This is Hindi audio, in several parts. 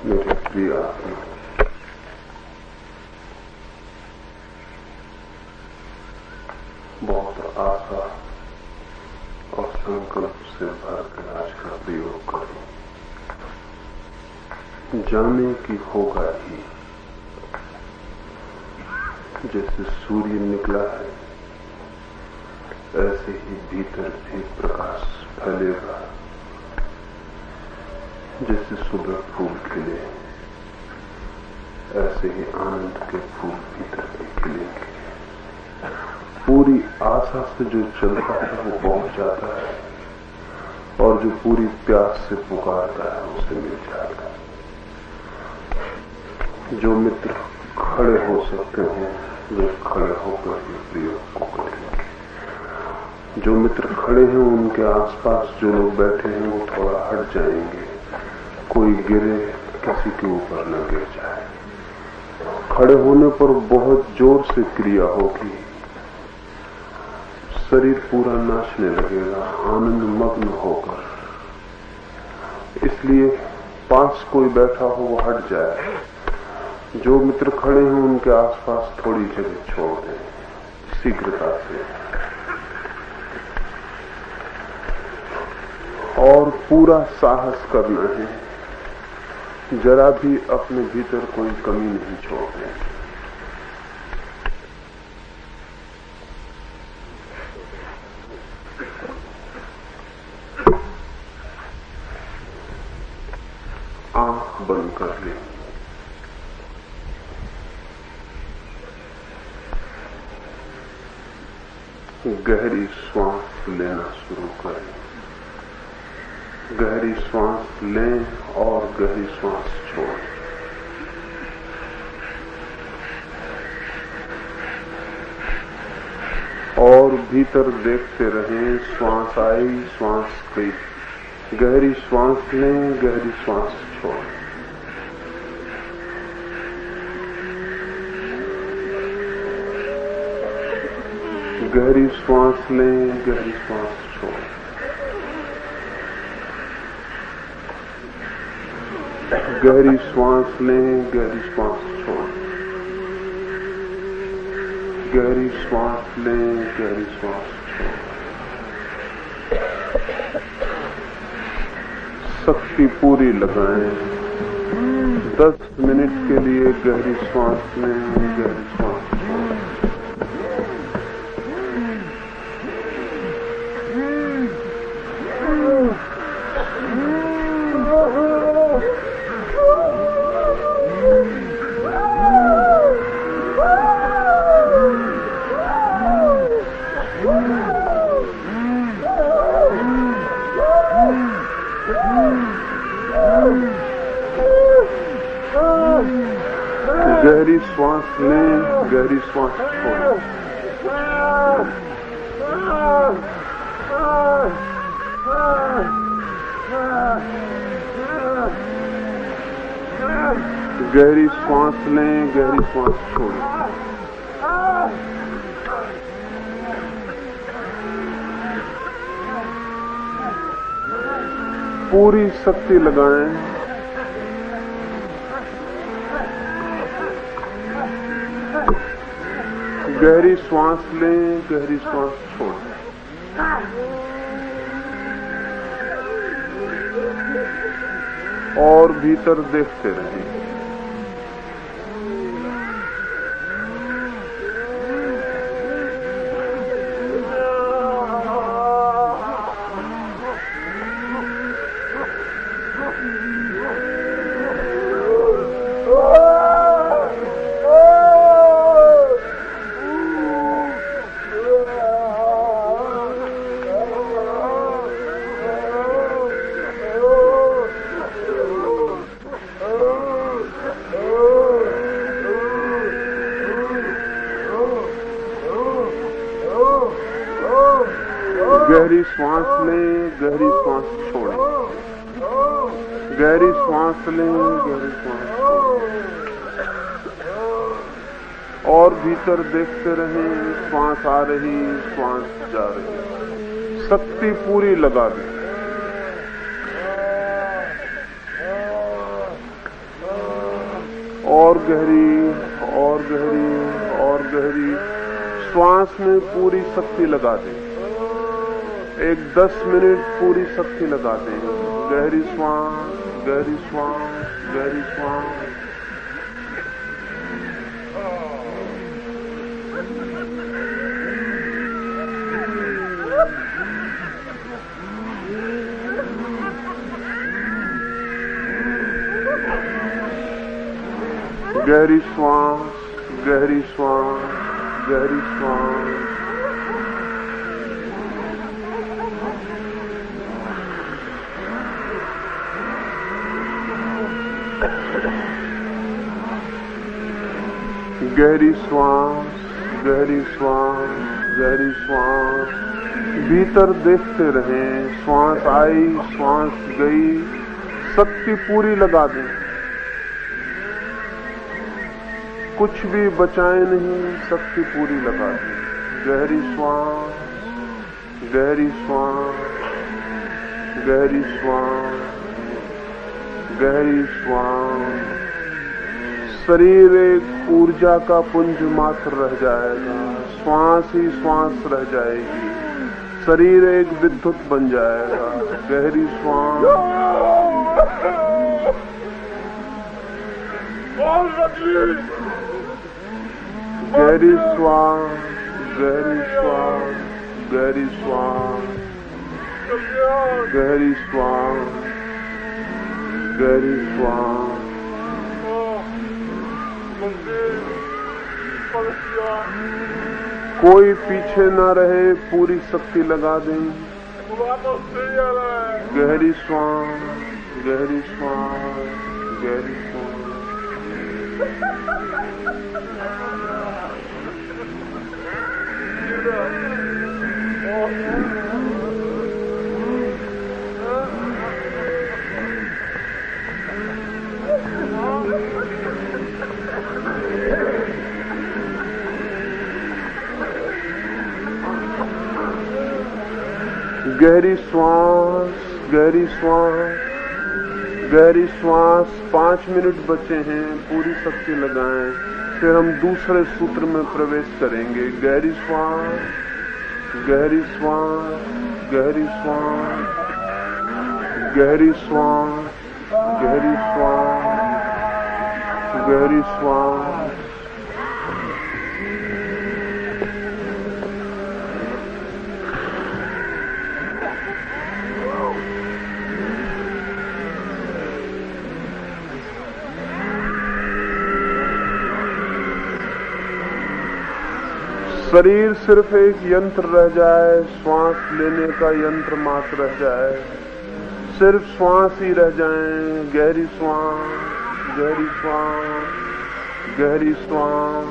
मेरे प्रिय आत्मा, बहुत आशा और संकल्प से भरकर आज का प्रयोग करो। जाने की होगा ही, जैसे सूर्य निकला है ऐसे ही भीतर भी प्रकाश फैलेगा। जैसे सुबह फूल खिले ऐसे ही आनंद के फूल भीतर भी खिलेंगे। पूरी आशा से जो चलता है वो पहुंच जाता है, और जो पूरी प्यास से पुकारता है उसे मिल जाता है। जो मित्र खड़े हो सकते हैं वे खड़े होकर ये प्रयोग को करेंगे। जो मित्र खड़े हैं उनके आसपास जो लोग बैठे हैं वो थोड़ा हट जाएंगे। कोई गिरे किसी के ऊपर न गिर जाए। खड़े होने पर बहुत जोर से क्रिया होगी, शरीर पूरा नाचने लगेगा आनंद मग्न होकर। इसलिए पास कोई बैठा हो वो हट जाए। जो मित्र खड़े हैं उनके आसपास थोड़ी जगह छोड़ दें शीघ्रता से, और पूरा साहस करना है। जरा भी अपने भीतर कोई कमी नहीं छोड़ते। आंख बंद कर लें। गहरी श्वास लेना शुरू करें। गहरी श्वास लें और गहरी श्वास छोड़ें। और भीतर देखते रहें, श्वास आई श्वास गई। गहरी श्वास लें, गहरी श्वास छोड़ें। गहरी श्वास लें, गहरी श्वास छोड़ें। गहरी श्वास लें, गहरी श्वास छोड़ें। गहरी श्वास लें, गहरी श्वास छोड़ें। शक्ति पूरी लगाएं। 10 मिनट के लिए गहरी श्वास लें, गहरी श्वास छोड़ें। गहरी श्वास लें, गहरी श्वास छोड़ें। गहरी श्वास लें, गहरी श्वास छोड़ें। पूरी शक्ति लगाएं। गहरी श्वास लें, गहरी श्वास छोड़ें। और भीतर देखते रहें। गहरी श्वास लें, गहरी श्वास छोड़ें। गहरी श्वास लें, गहरी श्वास छोड़ें। और भीतर देखते रहें, श्वास आ रही, श्वास जा रही। शक्ति पूरी लगा दें। और गहरी और गहरी और गहरी। श्वास में पूरी शक्ति लगा दें। एक 10 मिनट पूरी शक्ति लगा दें। गहरी श्वास, गहरी श्वास, गहरी श्वास। गहरी श्वास, गहरी श्वास, गहरी श्वास। गहरी श्वास, गहरी श्वास, गहरी श्वास। भीतर देखते रहें। श्वास आई, श्वास गई। शक्ति पूरी लगा दें। कुछ भी बचाए नहीं, शक्ति पूरी लगा दें। गहरी श्वास, गहरी श्वास, गहरी श्वास, गहरी श्वास। शरीर एक ऊर्जा का पुंज मात्र रह जाएगा। श्वास ही श्वास रह जाएगी। शरीर एक विद्युत बन जाएगा। गहरी श्वास, गहरी श्वास, गहरी श्वास, गहरी श्वास, गहरी श्वास, गहरी श्वास। कोई पीछे ना रहे, पूरी शक्ति लगा दें। गहरी श्वास, गहरी श्वास, गहरी श्वास। गहरी श्वास, गहरी श्वास, गहरी श्वास। 5 मिनट बचे हैं, पूरी शक्ति लगाएं। फिर हम दूसरे सूत्र में प्रवेश करेंगे। गहरी श्वास, गहरी श्वास, गहरी श्वास, गहरी श्वास, गहरी श्वास, गहरी श्वास। शरीर सिर्फ एक यंत्र रह जाए, श्वास लेने का यंत्र मात्र रह जाए। सिर्फ श्वास ही रह जाए। गहरी श्वास, गहरी श्वास, गहरी श्वास,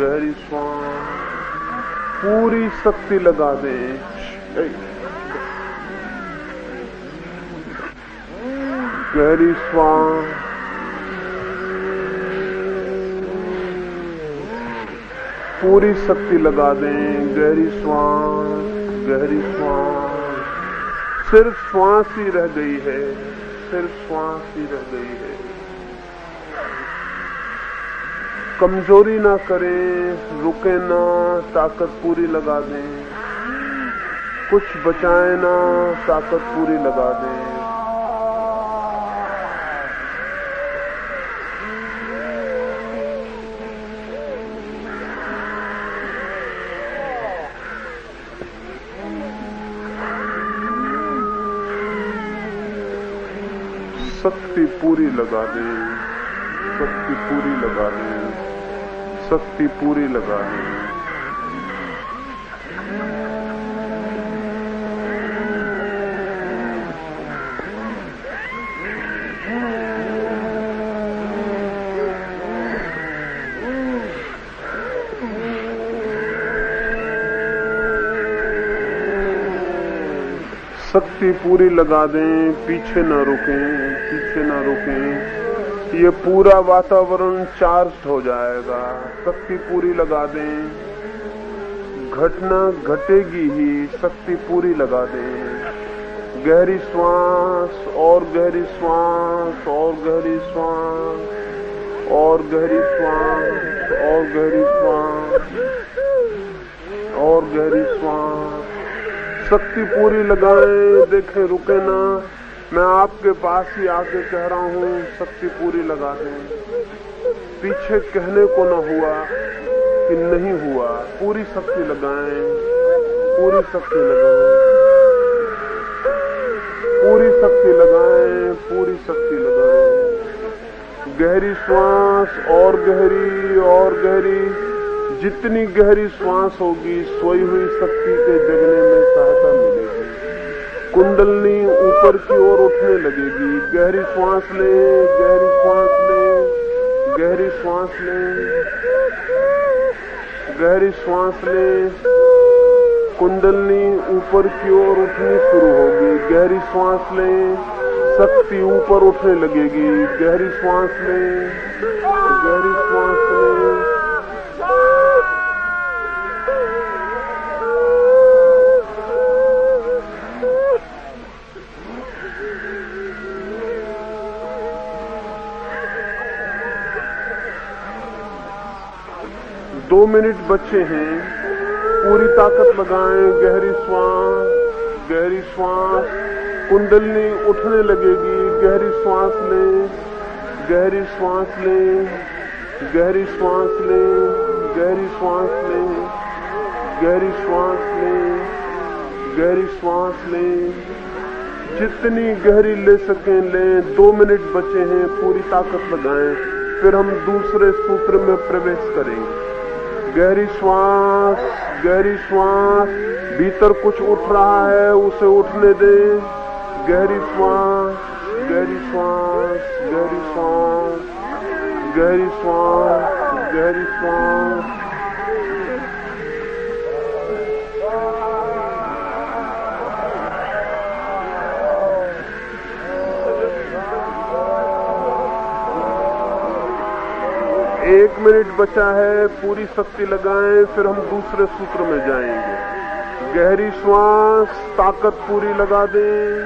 गहरी श्वास। पूरी शक्ति लगा दें। गहरी श्वास, पूरी शक्ति लगा दें। गहरी श्वास, गहरी श्वास। सिर्फ श्वास ही रह गई है। सिर्फ श्वास ही रह गई है। कमजोरी ना करें, रुके ना, ताकत पूरी लगा दें। कुछ बचाए ना, ताकत पूरी लगा दें। शक्ति पूरी लगा दें। शक्ति पूरी लगा दें। शक्ति पूरी लगा दें। शक्ति पूरी लगा दें। पीछे न रुकें, पीछे न रुकें। ये पूरा वातावरण चार्ज हो जाएगा। शक्ति पूरी लगा दें। घटना घटेगी ही, शक्ति पूरी लगा दें। गहरी श्वास और गहरी श्वास और गहरी श्वास और गहरी श्वास, और गहरी श्वास, और गहरी श्वास। शक्ति पूरी लगाएं, देखें रुके ना। मैं आपके पास ही आके कह रहा हूं, शक्ति पूरी लगा दें। पीछे कहने को न हुआ कि नहीं हुआ, पूरी शक्ति लगाएं, पूरी शक्ति लगाएं, पूरी शक्ति लगाएं, पूरी शक्ति लगाएं। गहरी श्वास, और गहरी, और गहरी। जितनी गहरी श्वास होगी, सोई हुई शक्ति के जगने में सहायता मिलेगी। कुंडलनी ऊपर की ओर उठने लगेगी। गहरी श्वास लें, गहरी श्वास लें, गहरी श्वास लें, गहरी श्वास लें। कुंडलनी ऊपर की ओर उठनी शुरू होगी। गहरी श्वास लें, शक्ति ऊपर उठने लगेगी। गहरी श्वास लें, गहरी श्वास लें। 2 मिनट बचे हैं। पूरी ताकत लगाएं। गहरी श्वास, गहरी श्वास। कुंडलनी उठने लगेगी। गहरी श्वास लें, गहरी श्वास लें, गहरी श्वास लें, गहरी श्वास लें, गहरी श्वास लें, गहरी श्वास लें। जितनी गहरी ले सकें लें। 2 मिनट बचे हैं। पूरी ताकत लगाएं। फिर हम दूसरे सूत्र में प्रवेश करेंगे। गहरी श्वास, गहरी श्वास। भीतर कुछ उठ रहा है, उसे उठने दें। गहरी श्वास, गहरी श्वास, गहरी श्वास, गहरी श्वास, गहरी श्वास। एक मिनट बचा है। पूरी शक्ति लगाएं। फिर हम दूसरे सूत्र में जाएंगे। गहरी श्वास, ताकत पूरी लगा दें,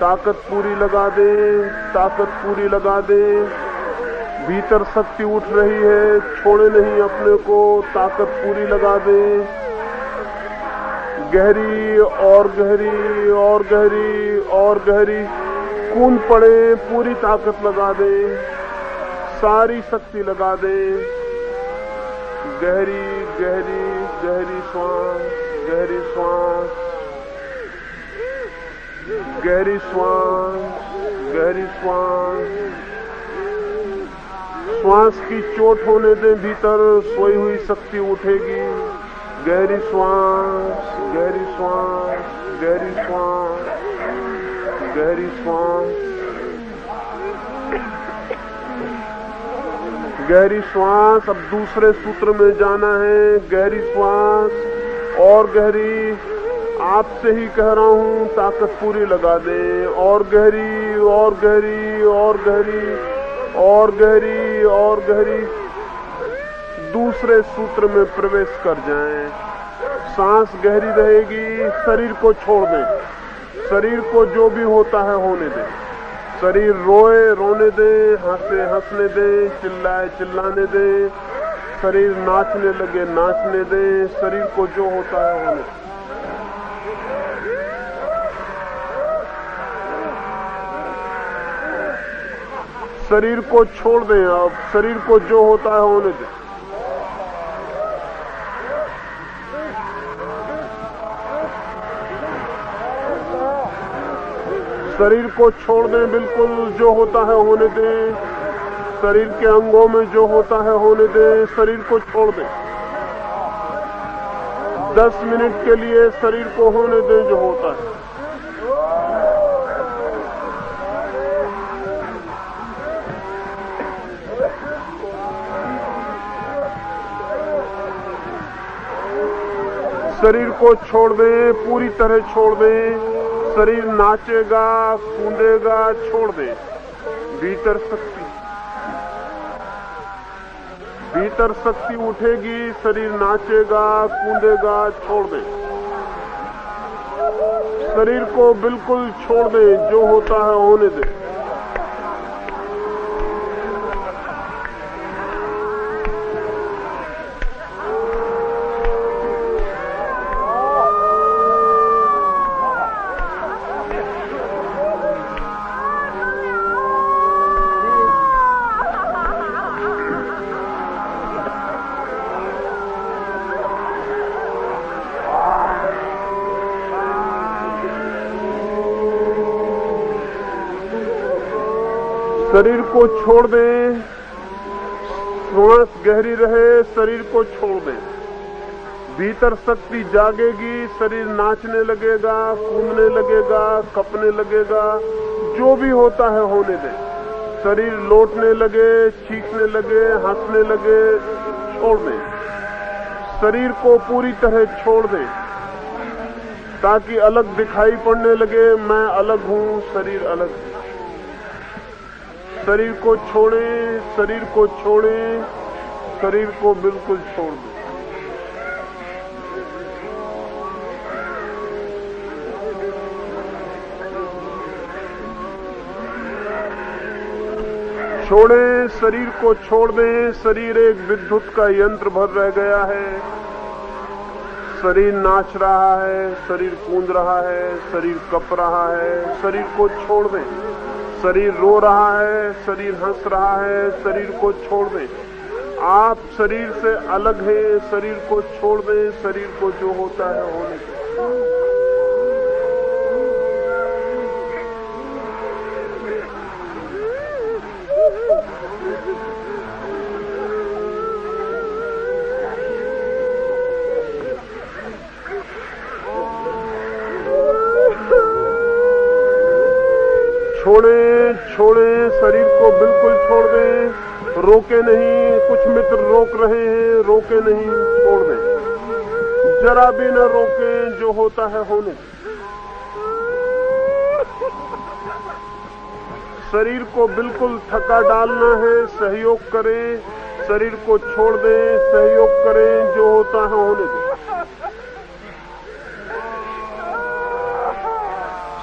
ताकत पूरी लगा दें, ताकत पूरी लगा दें। भीतर शक्ति उठ रही है, छोड़े नहीं अपने को। ताकत पूरी लगा दें। गहरी, और गहरी, और गहरी, और गहरी। कूद पड़े, पूरी ताकत लगा दें, सारी शक्ति लगा दें। गहरी, गहरी, गहरी श्वास, गहरी श्वास, गहरी श्वास, गहरी श्वास। श्वास की चोट होने दें। भीतर सोई हुई शक्ति उठेगी। गहरी श्वास, गहरी श्वास, गहरी श्वास, गहरी श्वास, गहरी श्वास। अब दूसरे सूत्र में जाना है। गहरी श्वास, और गहरी। आपसे ही कह रहा हूं, ताकत पूरी लगा दें। और गहरी, और गहरी, और गहरी, और गहरी, और गहरी। दूसरे सूत्र में प्रवेश कर जाएं। सांस गहरी रहेगी। शरीर को छोड़ दें। शरीर को जो भी होता है होने दें। शरीर रोए रोने दें, हंसे हंसने दें, चिल्लाए चिल्लाने दें। शरीर नाचने लगे नाचने दें। शरीर को जो होता है होने दें। शरीर को छोड़ दें। अब शरीर को जो होता है होने दें। शरीर को छोड़ दें, बिल्कुल जो होता है होने दें। शरीर के अंगों में जो होता है होने दें। शरीर को छोड़ दें। 10 मिनट के लिए शरीर को होने दें जो होता है। शरीर को छोड़ दें, पूरी तरह छोड़ दें। शरीर नाचेगा, कूदेगा, छोड़ दें। भीतर शक्ति, भीतर शक्ति उठेगी। शरीर नाचेगा, कूदेगा, छोड़ दें। शरीर को बिल्कुल छोड़ दें, जो होता है होने दें। शरीर को छोड़ दें, श्वास गहरी रहे, शरीर को छोड़ दें। भीतर शक्ति जागेगी, शरीर नाचने लगेगा, कूदने लगेगा, कपने लगेगा, जो भी होता है होने दें। शरीर लौटने लगे, चीखने लगे, हंसने लगे, छोड़ दें। शरीर को पूरी तरह छोड़ दें ताकि अलग दिखाई पड़ने लगे, मैं अलग हूं, शरीर अलग है। शरीर को छोड़ें, शरीर को छोड़ें, शरीर को बिल्कुल छोड़ दें। छोड़ें, शरीर को छोड़ दें। शरीर एक विद्युत का यंत्र भर रह गया है। शरीर नाच रहा है, शरीर कूद रहा है, शरीर कप रहा है, शरीर को छोड़ दें। शरीर रो रहा है, शरीर हंस रहा है, शरीर को छोड़ दें। आप शरीर से अलग हैं, शरीर को छोड़ दें। शरीर को जो होता है होने दें। छोड़ें, छोड़ें, शरीर को बिल्कुल छोड़ दें। रोके नहीं, कुछ मित्र रोक रहे हैं, रोके नहीं, छोड़ दें। जरा भी न रोकें, जो होता है होने दें। शरीर को बिल्कुल थका डालना है, सहयोग करें। शरीर को छोड़ दें, सहयोग करें, जो होता है होने दें।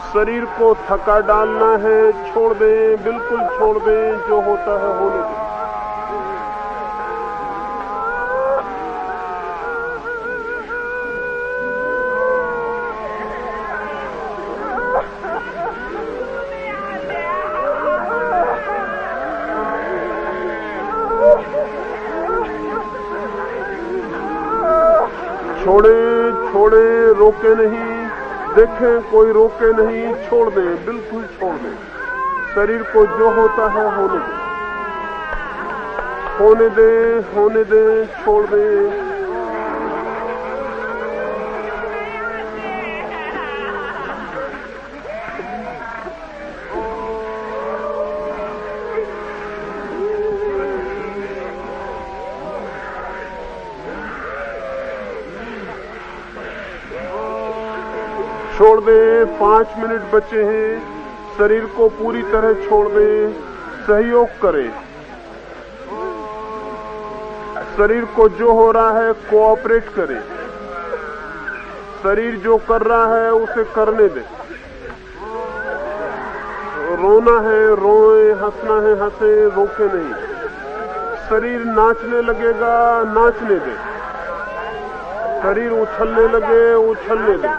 शरीर को थका डालना है, छोड़ दें, बिल्कुल छोड़ दें, जो होता है होने दें। छोड़ें, छोड़ें, रोके नहीं। देखें कोई रोके नहीं, छोड़ दें, बिल्कुल छोड़ दें। शरीर को जो होता है होने दें, होने दें, होने दें, छोड़ दें। छोड़ दें, 5 मिनट बचे हैं। शरीर को पूरी तरह छोड़ दें, सहयोग करें। शरीर को जो हो रहा है कोऑपरेट करें। शरीर जो कर रहा है उसे करने दें। रोना है रोए, हंसना है हंसे, रोके नहीं। शरीर नाचने लगेगा, नाचने दें। शरीर उछलने लगे, उछलने दें।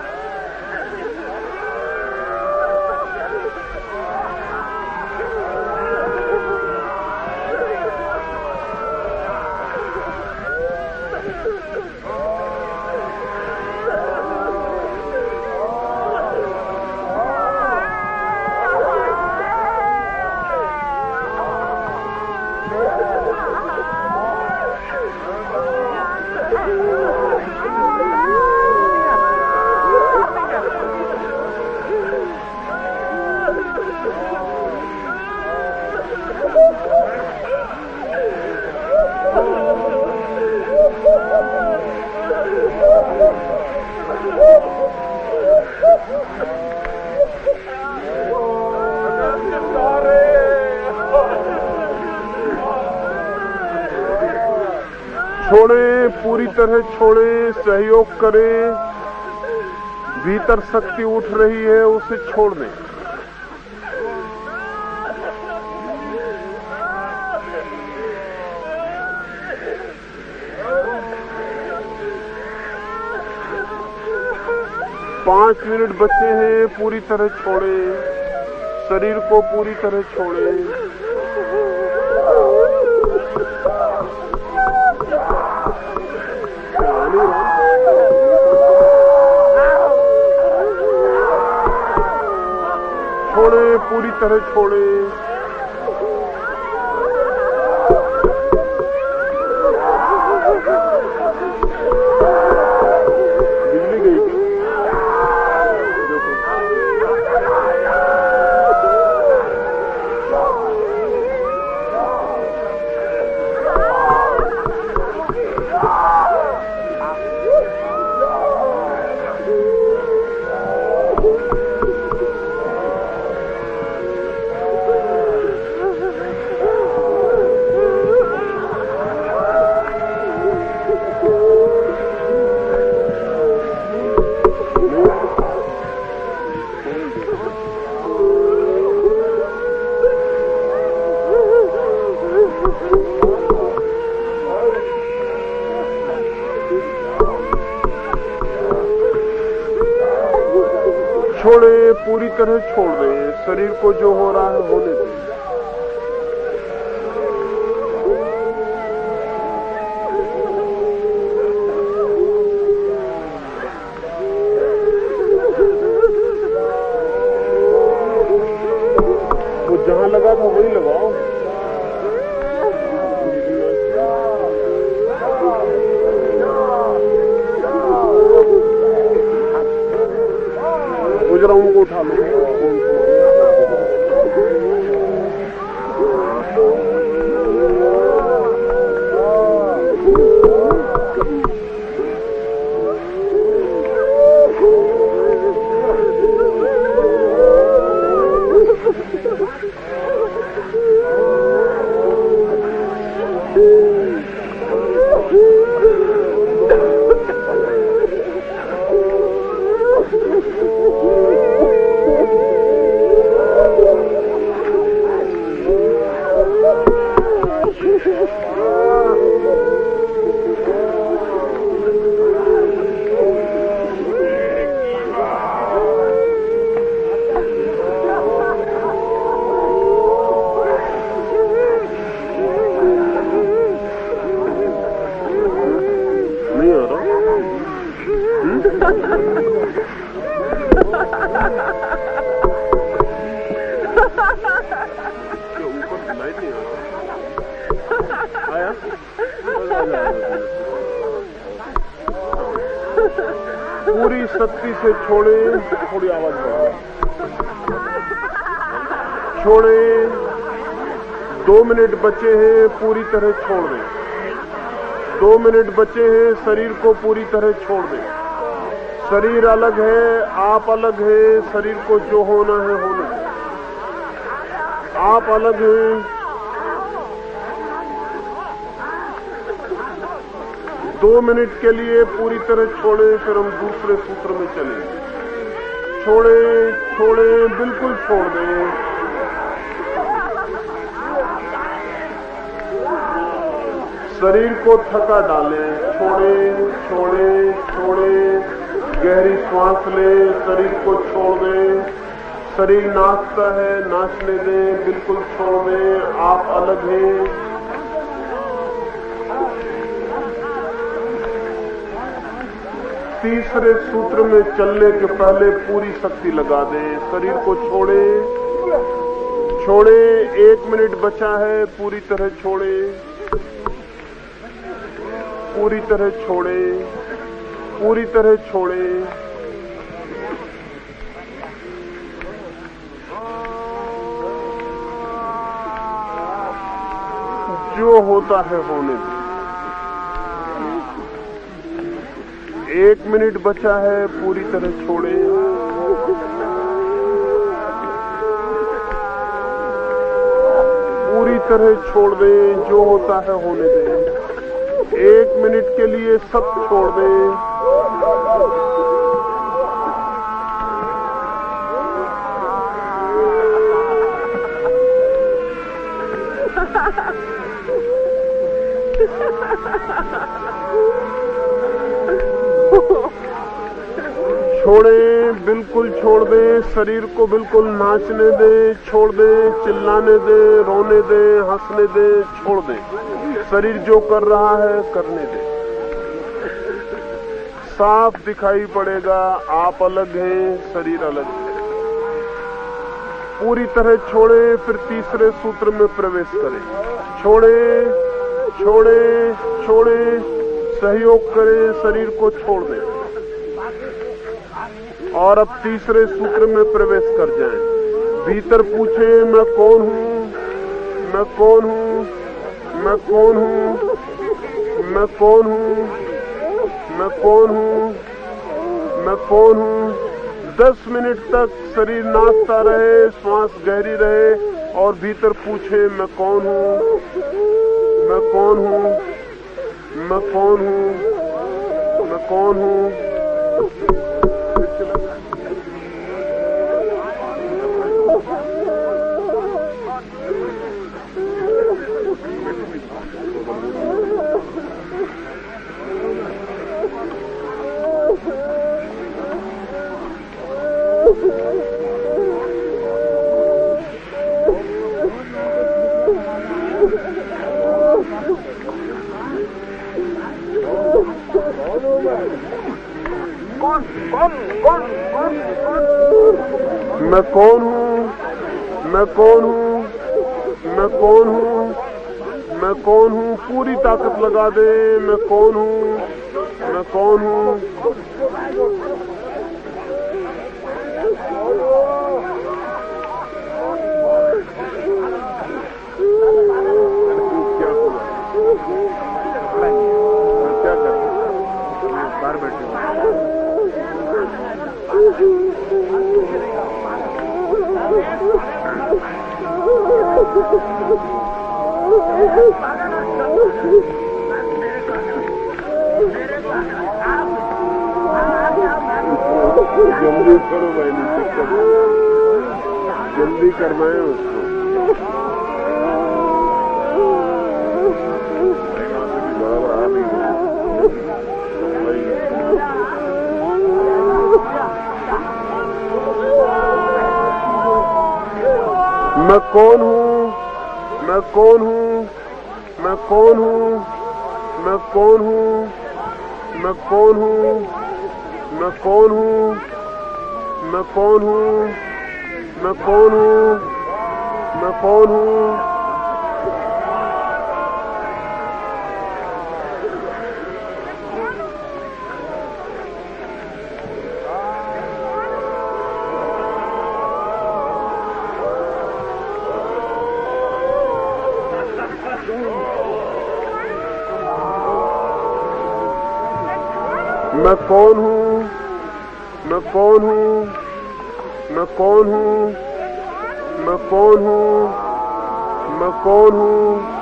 छोड़ें, पूरी तरह छोड़ें, सहयोग करें। भीतर शक्ति उठ रही है, उसे छोड़ दें। पांच मिनट बचे हैं, पूरी तरह छोड़ें। शरीर को पूरी तरह छोड़ें। छोड़ें, पूरी तरह छोड़ें। पूरी तरह छोड़ दें। शरीर को जो हो रहा है होने दें। वो जहां लगा था वही लगाओ। जरा उनको उठा लो। पूरी शक्ति से छोड़े। थोड़ी आवाज बढ़ाओ। छोड़े। 2 मिनट बचे हैं, पूरी तरह छोड़ दें। 2 मिनट बचे हैं, शरीर को पूरी तरह छोड़ दें। शरीर अलग है, आप अलग है। शरीर को जो होना है होने दें। आप अलग हैं। 2 मिनट के लिए पूरी तरह छोड़े, फिर हम दूसरे सूत्र में चलेंगे। छोड़े, छोड़े, बिल्कुल छोड़ दें। शरीर को थका डालें। छोड़े, छोड़े, छोड़े। गहरी सांस लें। शरीर को छोड़ दें। शरीर नाचता है, नाचने दें। बिल्कुल छोड़ दें। आप अलग हैं। तीसरे सूत्र में चलने के पहले पूरी शक्ति लगा दें। शरीर को छोड़े। छोड़े। 1 मिनट बचा है, पूरी तरह छोड़े। पूरी तरह छोड़े। पूरी तरह छोड़े। जो होता है होने दे। 1 मिनट बचा है, पूरी तरह छोड़े। पूरी तरह छोड़ दें। जो होता है होने दें। 1 मिनट के लिए सब छोड़ दें। छोड़े, बिल्कुल छोड़ दें। शरीर को बिल्कुल नाचने दें। छोड़ दें। चिल्लाने दें, रोने दें, हंसने दें। छोड़ दें। शरीर जो कर रहा है करने दें। साफ दिखाई पड़ेगा, आप अलग हैं, शरीर अलग है। पूरी तरह छोड़े, फिर तीसरे सूत्र में प्रवेश करें। छोड़े, छोड़े, छोड़े। सहयोग करें, शरीर को छोड़ दें। और अब तीसरे सूत्र में प्रवेश कर जाएं। भीतर पूछे, मैं कौन हूं? मैं कौन हूं? मैं कौन हूं? मैं कौन हूं? मैं कौन हूं? मैं कौन हूं? 10 मिनट तक शरीर नाचता रहे, श्वास गहरी रहे और भीतर पूछे, मैं कौन हूं? मैं कौन हूं? मैं कौन हूं? मैं कौन हूं? मैं कौन हूँ, मैं कौन हूँ, मैं कौन हूँ, मैं कौन हूँ, पूरी ताकत लगा दे। मैं कौन हूँ, मैं कौन हूँ। क्या कर बाहर बैठे हो? जल्दी करो भाई, नीचे करो, जल्दी करवाएं उसको। बराबर आ भी मैं कौन हूँ, मैं कौन हूँ, मैं कौन हूँ, मैं कौन हूँ, मैं कौन हूँ, मैं कौन हूँ, मैं कौन हूँ, मैं कौन हूँ, मैं कौन हूँ। मैं कौन हूँ, मैं कौन हूँ, मैं कौन हूँ, मैं कौन हूँ, मैं कौन हूँ।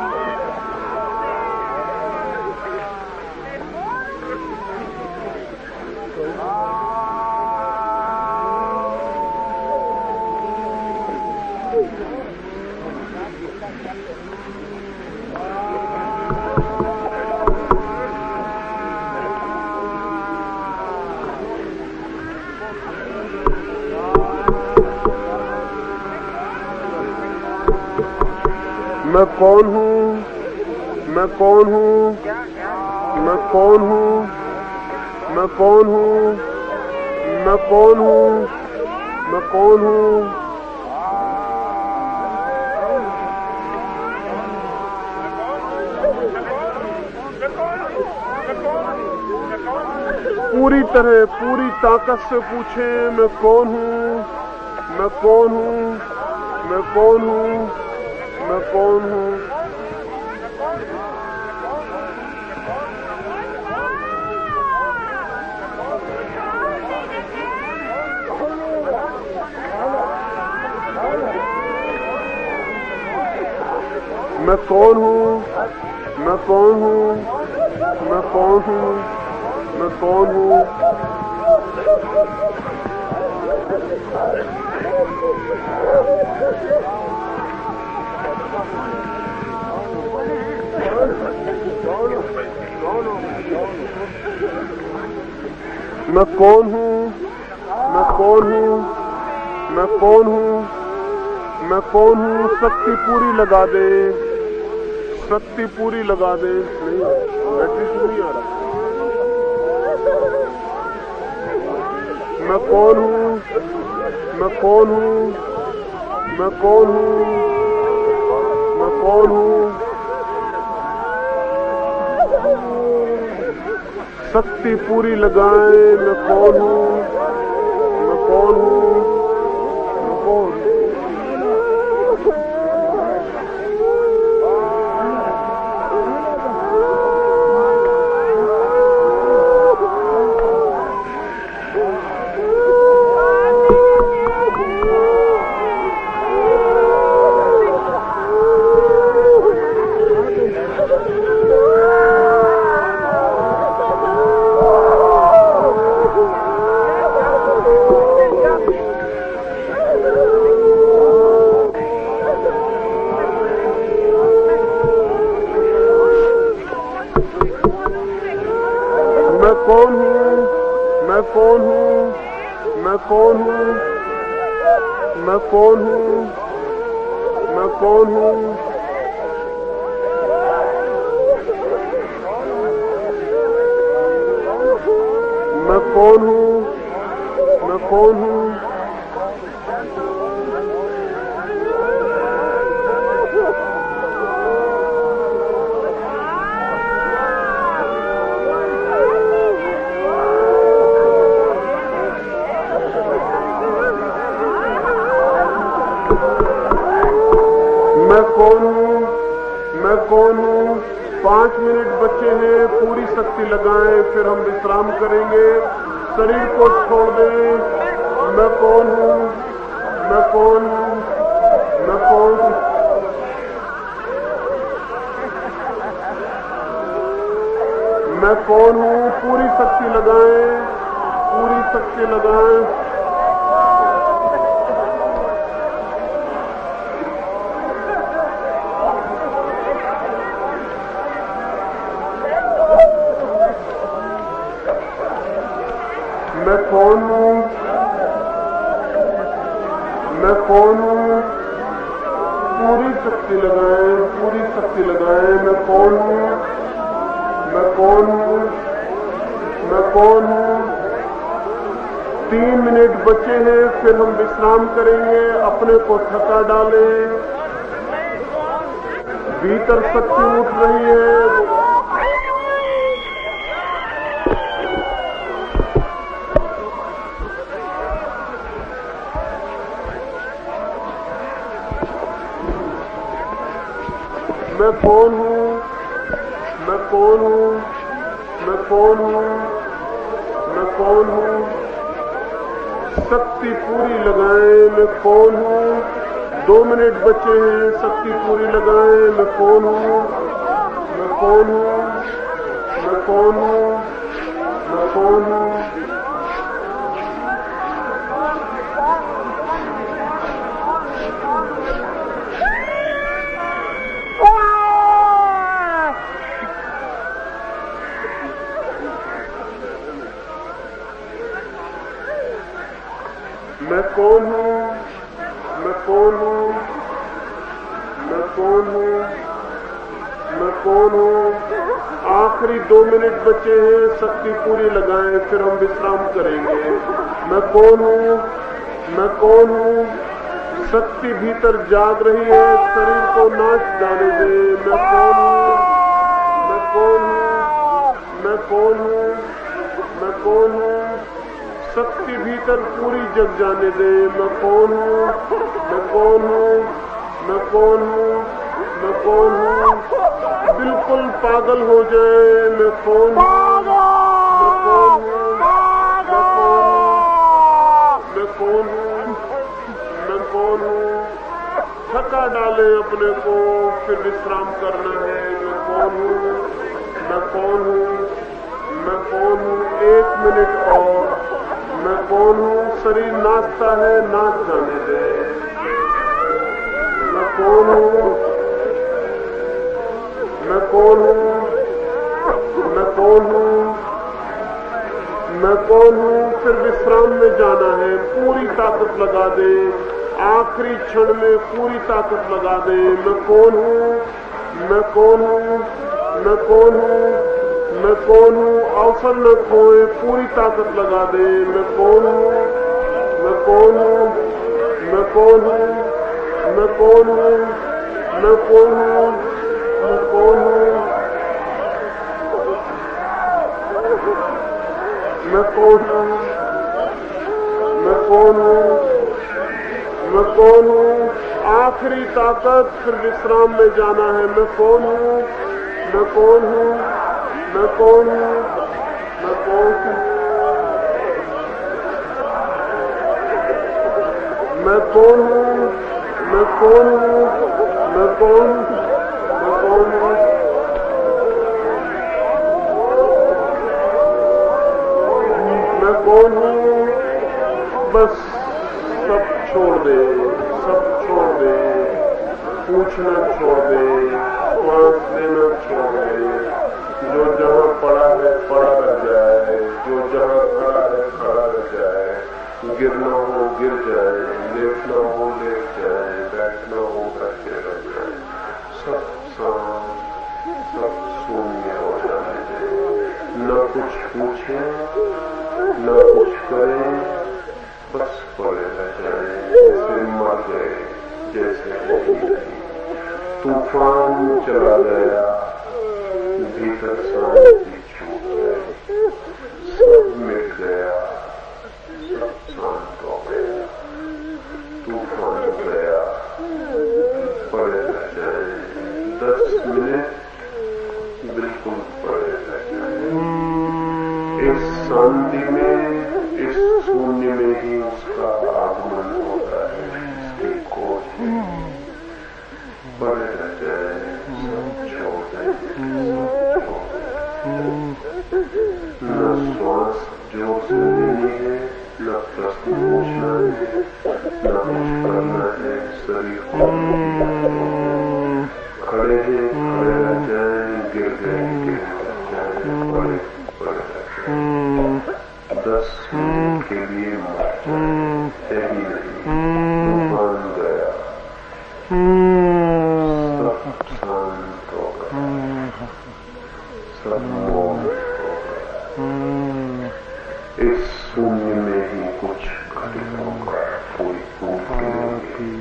मैं कौन हूँ, मैं कौन हूँ, मैं कौन हूँ, मैं कौन हूँ, मैं कौन हूँ, मैं कौन हूँ। पूरी तरह पूरी ताकत से पूछे, मैं कौन हूँ, मैं कौन हूँ, मैं कौन हूँ, मैं कौन हूँ। मैं कौन हूँ, मैं कौन हूँ, मैं कौन हूँ, मैं कौन हूँ। मैं कौन हूँ, मैं कौन हूँ, मैं कौन हूँ, मैं कौन हूँ। शक्ति पूरी लगा दे, शक्ति पूरी लगा दे। नहीं मैसेज नहीं आ रहा। मैं कौन हूँ, मैं कौन हूँ, मैं कौन हूँ, मैं कौन हूँ। शक्ति पूरी लगाए। मैं कौन हूँ, मैं कौन हूँ, मैं कौन हूँ। मैं कौन हूँ, मैं कौन हूँ, मैं कौन हूँ, मैं कौन हूँ, मैं कौन हूँ। मैं कौन हूँ? 5 मिनट बचे हैं, पूरी शक्ति लगाएं, फिर हम विश्राम करेंगे। शरीर को छोड़ दें। मैं कौन हूँ? मैं कौन हूँ? मैं कौन हूँ? मैं कौन हूँ? पूरी शक्ति लगाएं, पूरी शक्ति लगाएं। मैं कौन हूँ? मैं कौन हूँ? पूरी शक्ति लगाएं, पूरी शक्ति लगाएं। मैं कौन हूँ? मैं कौन हूँ? मैं कौन हूँ? 3 मिनट बचे हैं, फिर हम विश्राम करेंगे। अपने को थका डालें। भीतर शक्ति उठ रही है। मैं कौन हूँ? मैं कौन हूँ? मैं कौन हूँ? मैं कौन हूँ? शक्ति पूरी लगाएं। मैं कौन हूँ? 2 मिनट बचे हैं, शक्ति पूरी लगाएं। मैं कौन हूँ? मैं कौन हूँ? मैं कौन हूँ? मैं कौन हूँ? मैं कौन हूँ? मैं कौन हूँ? मैं कौन हूँ? मैं कौन हूँ? आखिरी 2 मिनट बचे हैं, शक्ति पूरी लगाएं, फिर हम विश्राम करेंगे। मैं कौन हूँ? मैं कौन हूँ? शक्ति भीतर जाग रही है, शरीर को नाच जाने दे। मैं कौन हूँ? मैं कौन हूँ? मैं कौन हूँ? मैं कौन हूँ? शक्ति भीतर पूरी जग जाने दे। मैं कौन हूँ? मैं कौन हूँ? मैं कौन हूँ? मैं कौन हूँ? बिल्कुल पागल हो जाए। मैं कौन हूँ? मैं कौन हूँ? मैं कौन हूँ? मैं कौन हूँ? थका डाले अपने को, फिर विश्राम करना है। मैं कौन हूँ? मैं कौन हूँ? मैं कौन हूँ? 1 मिनट और। मैं कौन हूँ? शरीर नाचता है, नाच जाने दे। मैं कौन हूँ? मैं कौन हूँ? मैं कौन हूँ? मैं कौन हूँ? फिर विश्राम में जाना है। पूरी ताकत लगा दे। आखिरी क्षण में पूरी ताकत लगा दे। मैं कौन हूँ? मैं कौन हूँ? मैं कौन हूँ? मैं कौन हूँ? अवसर न खोए, पूरी ताकत लगा दे। मैं कौन हूँ? मैं कौन हूँ? मैं कौन हूँ? मैं कौन हूँ? मैं कौन हूँ? मैं कौन हूँ? मैं कौन हूँ? मैं कौन हूँ? मैं कौन हूँ? आखिरी ताकत, फिर विश्राम में जाना है। मैं कौन हूँ? मैं कौन हूँ? मैं कौन हूँ? मैं कौन हूँ? मैं कौन हूँ? मैं कौन हूँ? मैं कौन हूँ? मैं कौन हूँ? मैं कौन हूँ? बस सब छोड़ दे, सब छोड़ दे। पूछना छोड़ दे, श्वास लेना छोड़ दे। जो जहाँ पड़ा है पड़ा रह जाए, जो जहाँ खड़ा है खड़ा रह जाए। गिरना हो गिर जाए, लेटना हो लेट जाए, बैठना हो बैठे रह जाए। सब शांत, सब शून्य हो जाने दे। न कुछ पूछे, न कुछ करे, बस पड़े रह जाए, जैसे मर गए, जैसे नहीं। तूफान चला गया, भीतर शांति छूट गई, सब मिट गया, सब शांत हो गया। तूफान गया, पड़े रह जाए। 10 मिनट मिनट बिल्कुल पड़े रहते हैं। इस शांति में, इस शून्य में ही उसका आगमन होता है। इसकी खोज पड़े रह जाए, सब छोड़ दें, न श्वास जोर से लेनी है, न प्रश्न पूछना है, न कुछ करना है। शरीर को खड़े हैं, खड़े रह जाए, गिर गए, गिर जाए, पड़े पड़े रह जाए। 10 मिनट के लिए मर जाए, है ही नहीं, तूफान गया, सब शांत हो गया, सब मौन हो गया। इस शून्य में ही कुछ घटित होगा। कोई फूल गिरेगी,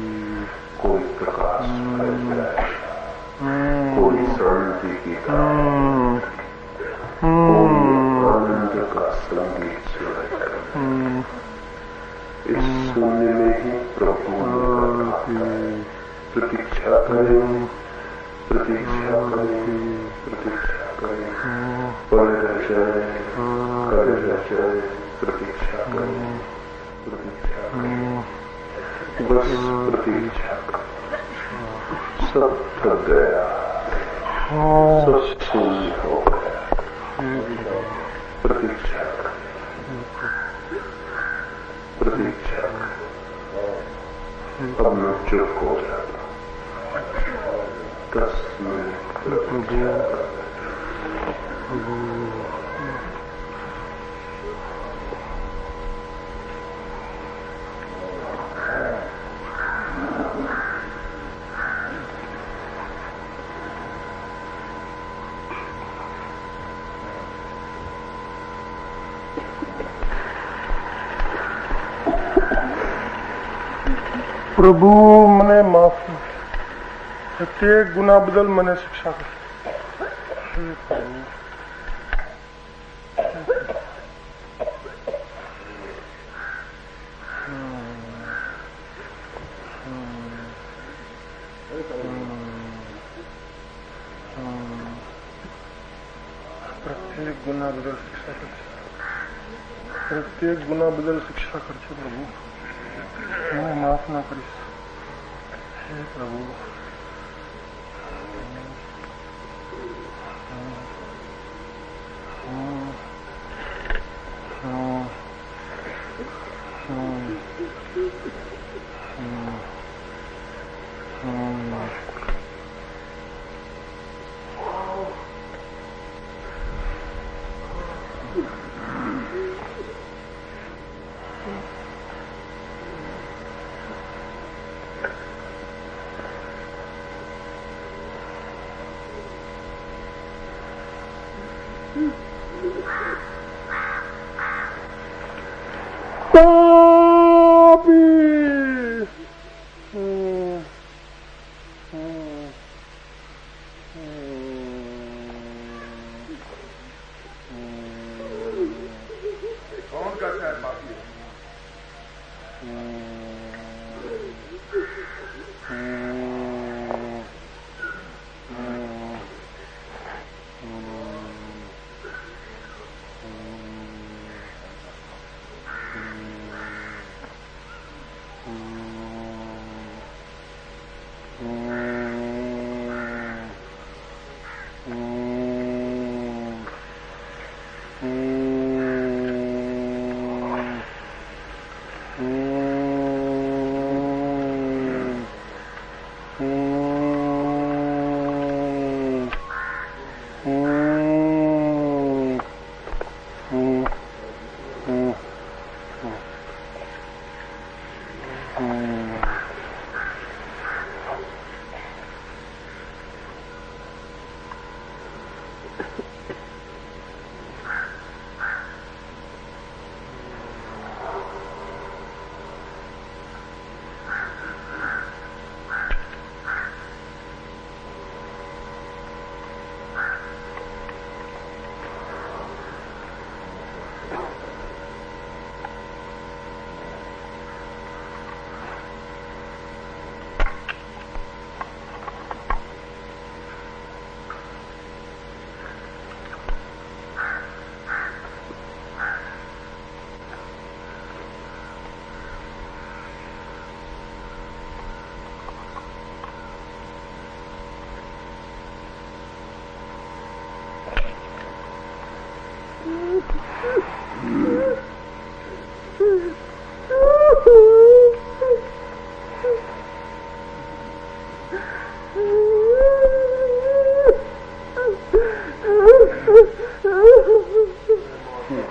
कोई प्रकाश फैल जाएगा, कोई शांति की धारा, कोई आनंद का संगीत सुनाएगा। इस शून्य में ही प्रभु प्रतीक्षा करें, प्रतीक्षा करें, प्रतीक्षा करें, पड़े रह जाए, खड़े रह जाए, प्रतीक्षा करें, प्रतीक्षा करें, बस प्रतीक्षा करें। सब थक गया, सब शून्य हो गया, प्रतीक्षा करें, प्रतीक्षा करें। अब मैं चुप हो जाता, 10 मिनट प्रतीक्षा करें। प्रभु મને માફ પ્રત્યેક ગુના બદલ મને શિક્ષા કર। પ્રત્યેક ગુના બદલ શિક્ષા કર, પ્રત્યેક ગુના બદલ શિક્ષા કરજો પ્રભુ। मैं माफ ना करीश, हे प्रभु। कौन कहता है पापी?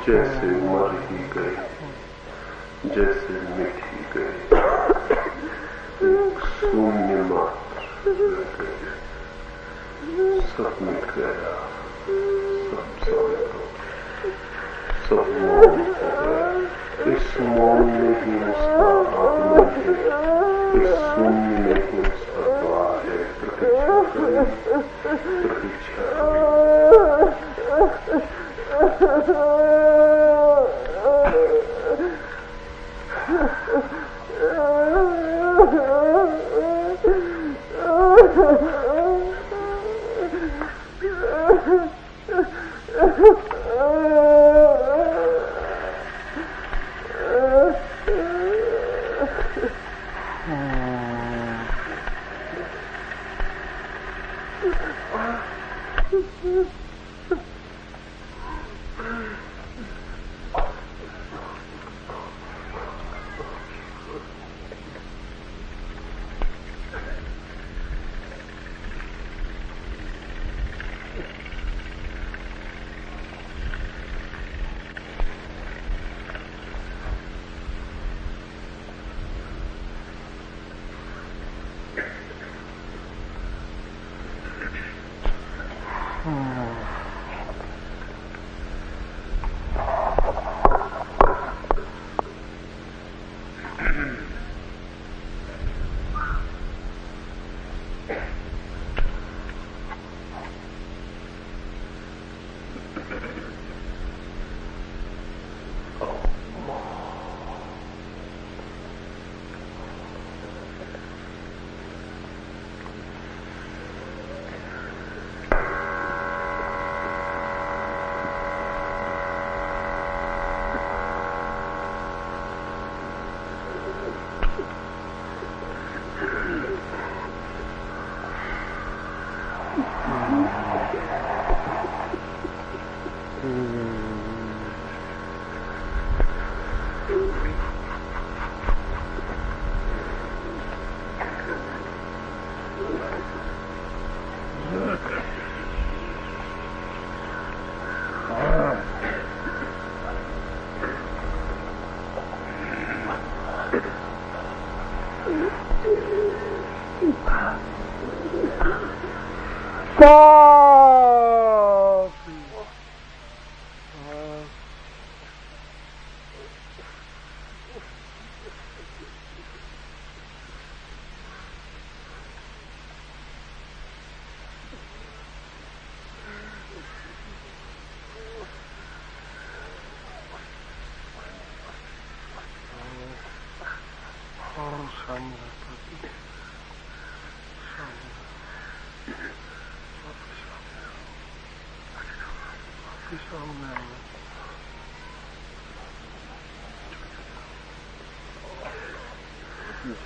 जैसे मर ही गए, जैसे मिट ही गए, शून्य मात्र रह गए, सब मिट गया, सब शांत हो, सब मौन हो गया। इस मौन में ही उसका आगमन है, इस शून्य में ही उसका द्वार है। प्रतीक्षा करें, प्रतीक्षा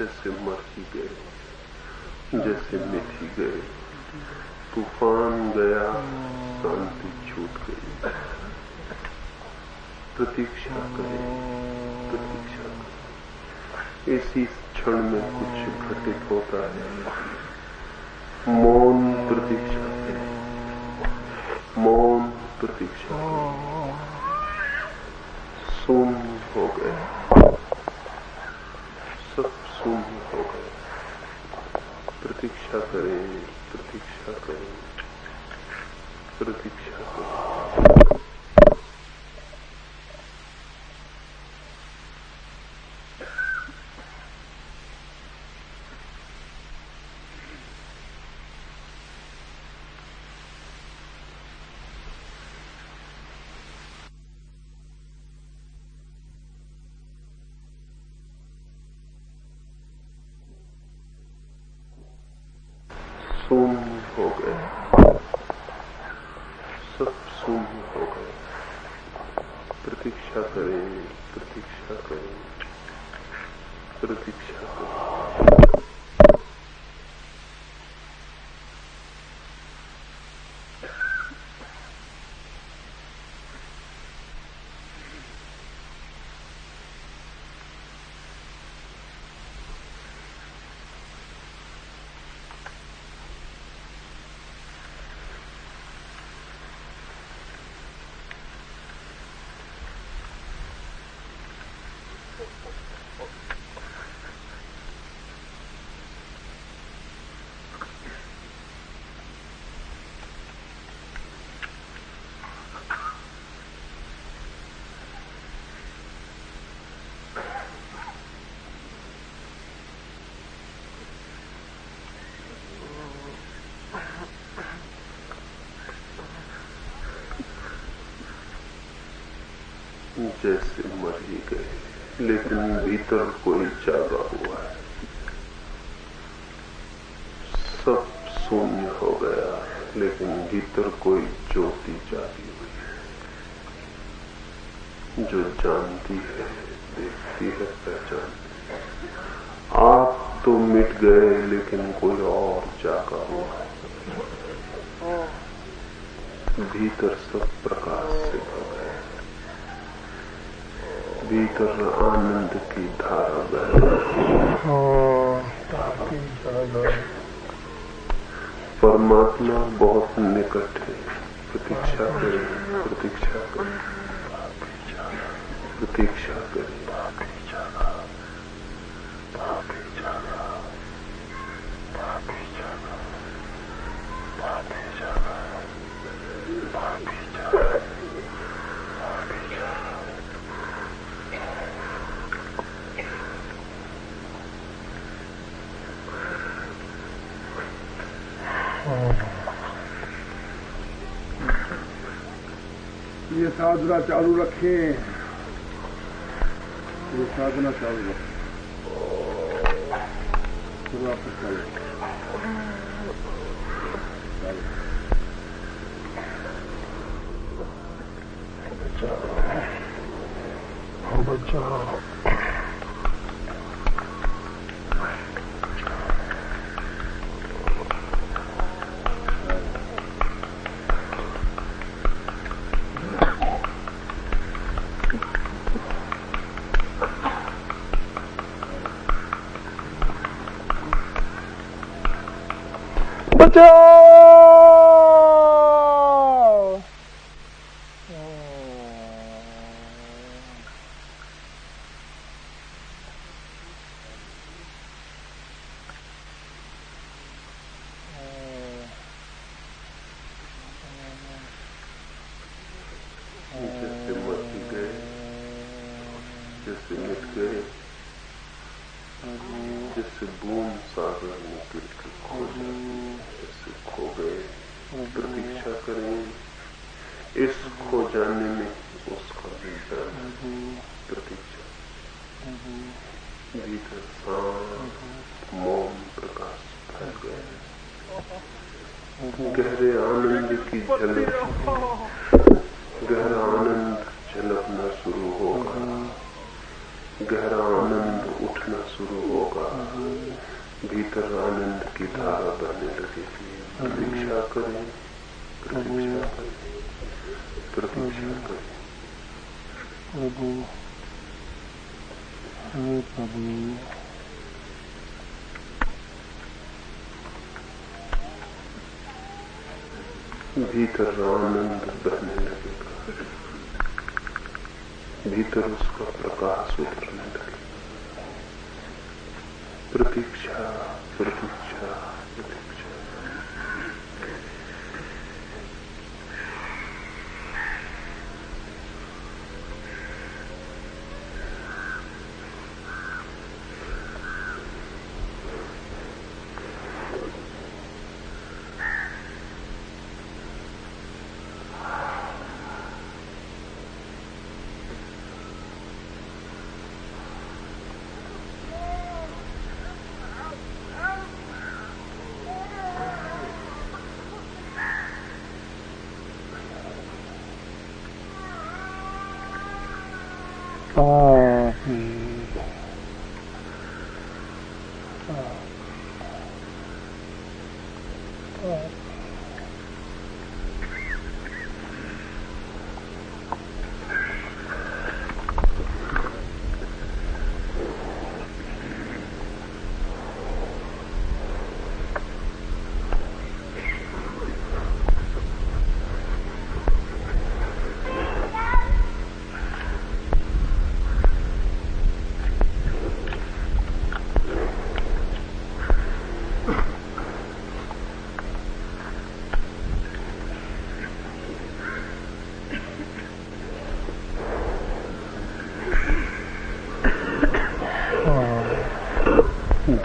जैसे मर ही गए, जैसे मिट ही गए, तूफान गया, शांति छूट गई। प्रतीक्षा करें, प्रतीक्षा करें। इसी क्षण में कुछ घटित होता है। मौन प्रतीक्षा करें, मौन प्रतीक्षा करें। शून्य हो गए, सब शून्य हो गए। प्रतीक्षा करें, प्रतीक्षा करें, प्रतीक्षा करें। शून्य हो गए, सब शून्य हो गए। प्रतीक्षा करें, प्रतीक्षा करें, प्रतीक्षा करें। जैसे मर ही गए, लेकिन भीतर कोई जागा हुआ है। सब शून्य हो गया, लेकिन भीतर कोई ज्योति जागी हुई है, जो जानती है, देखती है, पहचानती है। आप तो मिट गए, लेकिन कोई और जागा हुआ है। भीतर सब प्रकाश से भर गए, भीतर आनंद की धारा बह रही। परमात्मा बहुत निकट है। प्रतीक्षा करें, प्रतीक्षा करें, प्रतीक्षा करें। ये साधना चालू रखें, ये साधना चालू रखें। वापस चलो, बचाओ। जैसे मर ही गए, जैसे मिट गए, जैसे बूंद सागर में गिर के खो जाती, जैसे खो गए। प्रतीक्षा करें, इस खो जाने में उसका भी जाना। प्रतीक्षा, भीतर शांत मौन प्रकाश फैल गया। गहरे आनंद की झलक, गहरा आनंद झलकना शुरू होगा, गहरा आनंद उठना शुरू होगा, भीतर आनंद की धारा बहने लगेगी। प्रतीक्षा करें, प्रतीक्षा करें, प्रतीक्षा करें। प्रभु, हे प्रभु, भीतर आनंद बहने लगेगा, भीतर उसका प्रकाश उतरने लगेगा। प्रतीक्षा, प्रतीक्षा, प्रतीक्षा।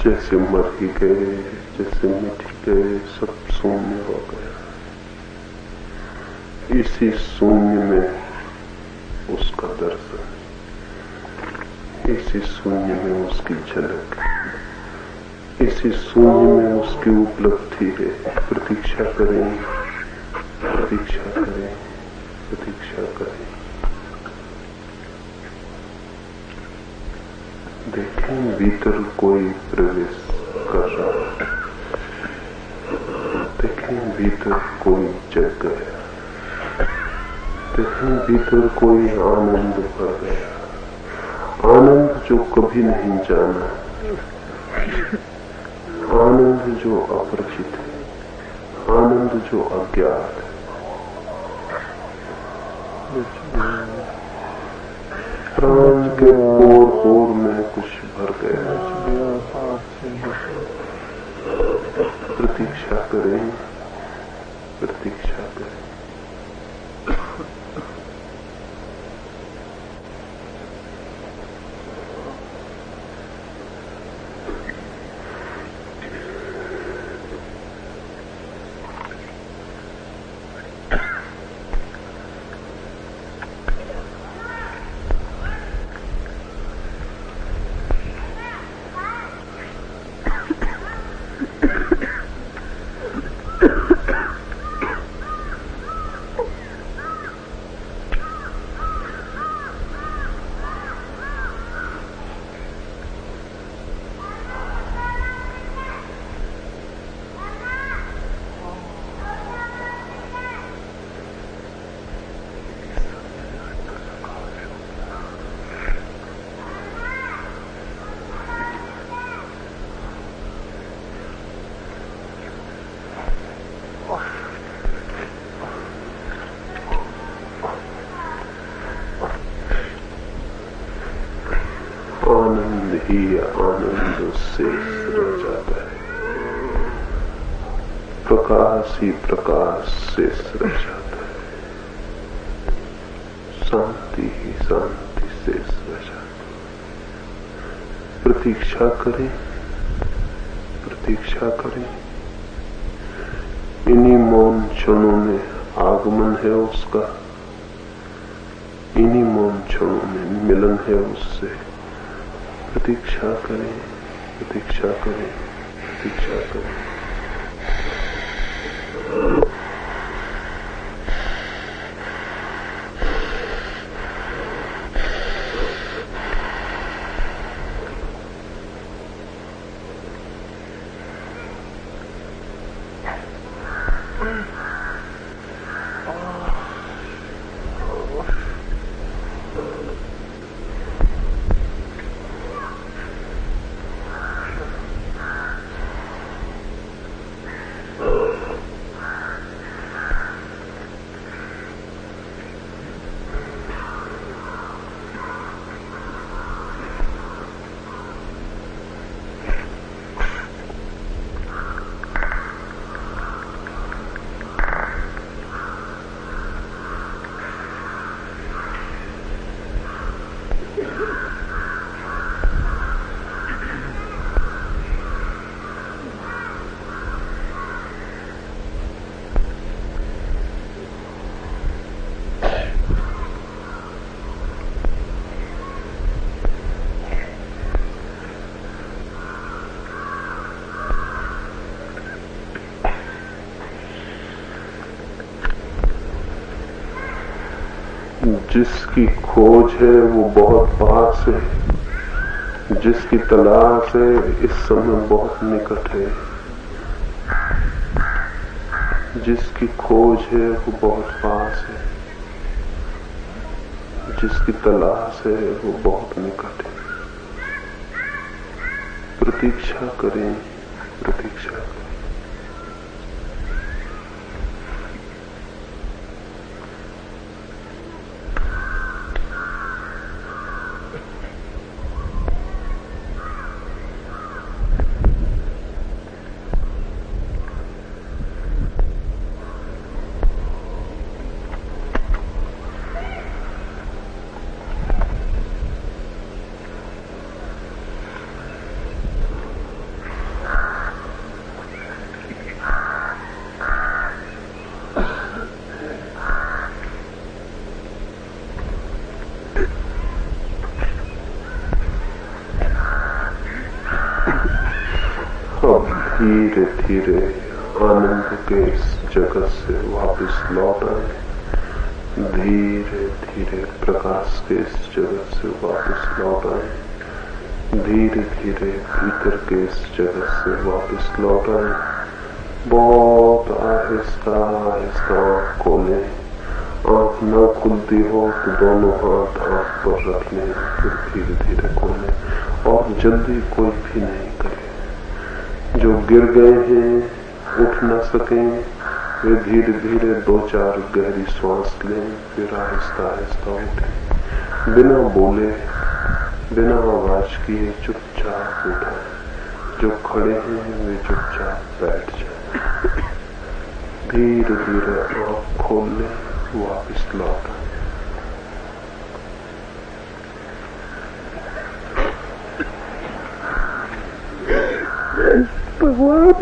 जैसे मर ही गए, जैसे मिट ही गए, सब शून्य हो गया। इसी शून्य में उसका दर्शन, इसी शून्य में उसकी झलक, इसी शून्य में उसकी उपलब्धि है। प्रतीक्षा करें, प्रतीक्षा करें, प्रतीक्षा करें। देखें भीतर कोई प्रवेश कर रहा है, देखें भीतर कोई जग गया, देखें भीतर कोई आनंद भर गया, आनंद जो कभी नहीं जाना, आनंद जो अपरिचित है, आनंद जो अज्ञात है। प्राण के पोर पोर में कुछ भर गया। प्रतीक्षा करें, प्रतीक्षा करें। आनंद ही आनंद शेष रह जाता है, प्रकाश ही प्रकाश शेष रह जाता है, शांति ही शांति शेष रह जाती है। प्रतीक्षा करें, प्रतीक्षा करें। इन्हीं मौन क्षणों में आगमन है उसका, इन्हीं मौन क्षणों में मिलन है उससे। प्रतीक्षा करें, प्रतीक्षा करें, प्रतीक्षा करें। जिसकी खोज है वो बहुत पास है, जिसकी तलाश है इस समय बहुत निकट है। जिसकी खोज है वो बहुत पास है, जिसकी तलाश है वो बहुत निकट है। प्रतीक्षा करें, प्रतीक्षा करें। धीरे धीरे आनंद के इस जगत से वापस लौट आए, धीरे धीरे प्रकाश के इस जगत से वापस लौट आए, धीरे धीरे भीतर के इस जगत से वापस लौट आए। बहुत आहिस्ता आहिस्ता खोले। आंख न खुलती हो तो दोनों हाथ आंख पर रख लें, फिर धीरे धीरे खोलें और जल्दी कोई भी नहीं करे। जो गिर गए हैं, उठ न सकें, वे धीरे धीरे 2-4 गहरी सांस लें, फिर आहिस्ता आहिस्ता उठें। बिना बोले, बिना आवाज किए चुपचाप उठें। जो खड़े हैं वे चुपचाप बैठ जाएं। धीरे धीरे आंख खोल लें, वापिस लौट आए। भगवान